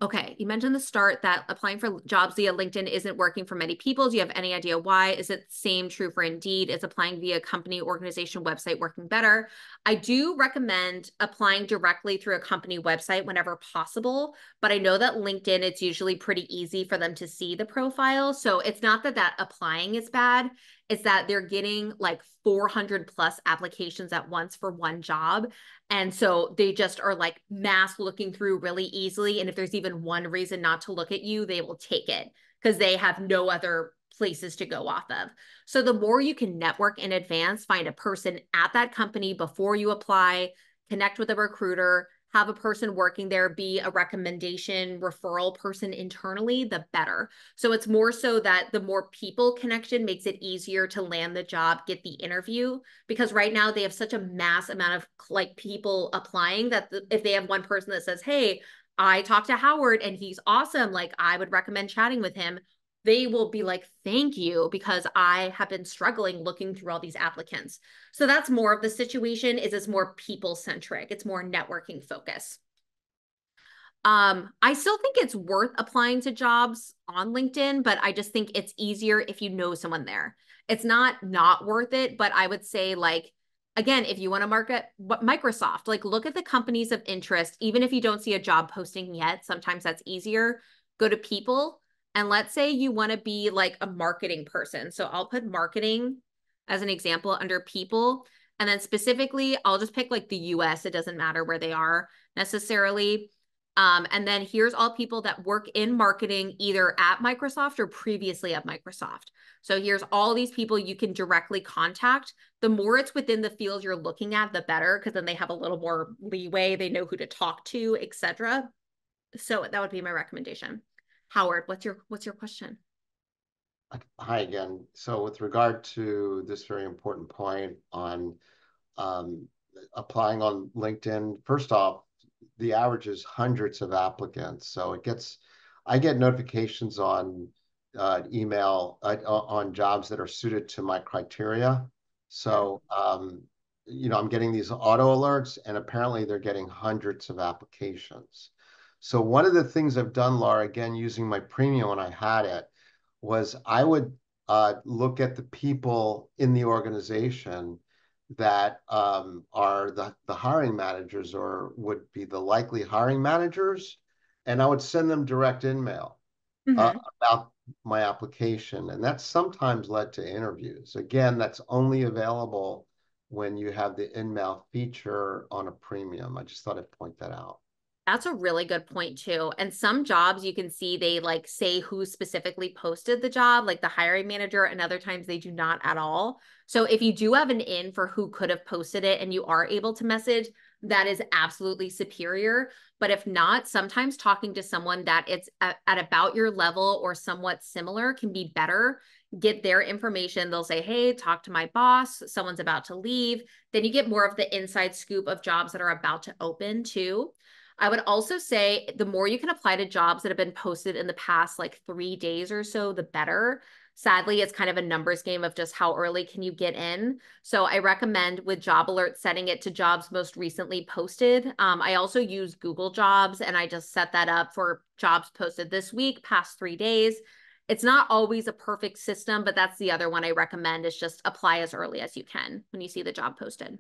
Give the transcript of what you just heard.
Okay, you mentioned the start that applying for jobs via LinkedIn isn't working for many people. Do you have any idea why? Is it same true for Indeed? Is applying via company, organization, website working better? I do recommend applying directly through a company website whenever possible, but I know that LinkedIn, it's usually pretty easy for them to see the profile. So it's not that applying is bad. It's that they're getting like 400 plus applications at once for one job. And so they just are like mass looking through really easily. And if there's even one reason not to look at you, they will take it because they have no other places to go off of. So the more you can network in advance, find a person at that company before you apply, connect with a recruiter, have a person working there be a recommendation referral person internally, the better. So it's more so that the more people connection makes it easier to land the job, get the interview, because right now they have such a mass amount of like people applying that if they have one person that says, hey, I talked to Howard and he's awesome, like I would recommend chatting with him, they will be like, thank you, because I have been struggling looking through all these applicants. So that's more of the situation. Is it's more people centric. It's more networking focus. I still think it's worth applying to jobs on LinkedIn, but I just think it's easier if you know someone there. It's not worth it, but I would say like, again, if you want to market what Microsoft, like look at the companies of interest, even if you don't see a job posting yet, sometimes that's easier. Go to people and let's say you want to be like a marketing person. So I'll put marketing as an example under people. And then specifically, I'll just pick like the US. It doesn't matter where they are necessarily. And then here's all people that work in marketing either at Microsoft or previously at Microsoft. So here's all these people you can directly contact. The more it's within the field you're looking at, the better, because then they have a little more leeway. They know who to talk to, etc. So that would be my recommendation. Howard, what's your question? Hi again. So with regard to this very important point on um, applying on LinkedIn, first off, the average is hundreds of applicants. So I get notifications on email on jobs that are suited to my criteria. Mhm. So, I'm getting these auto alerts, and apparently they're getting hundreds of applications. So one of the things I've done, Laura, again, using my premium when I had it, was I would look at the people in the organization that are the hiring managers or would be the likely hiring managers, and I would send them direct email Mhm. about my application. And that sometimes led to interviews. Again, that's only available when you have the in-mail feature on a premium. I just thought I'd point that out. That's a really good point too. And some jobs you can see they like say who specifically posted the job, like the hiring manager, and other times they do not at all. So if you do have an in for who could have posted it and you are able to message, that is absolutely superior. But if not, sometimes talking to someone that it's at about your level or somewhat similar can be better. Get their information. They'll say, hey, talk to my boss. Someone's about to leave. Then you get more of the inside scoop of jobs that are about to open too. I would also say the more you can apply to jobs that have been posted in the past like 3 days or so, the better. Sadly, it's kind of a numbers game of just how early can you get in. So I recommend with Job Alert setting it to jobs most recently posted. I also use Google Jobs and I just set that up for jobs posted this week, past 3 days. It's not always a perfect system, but that's the other one I recommend is just apply as early as you can when you see the job posted.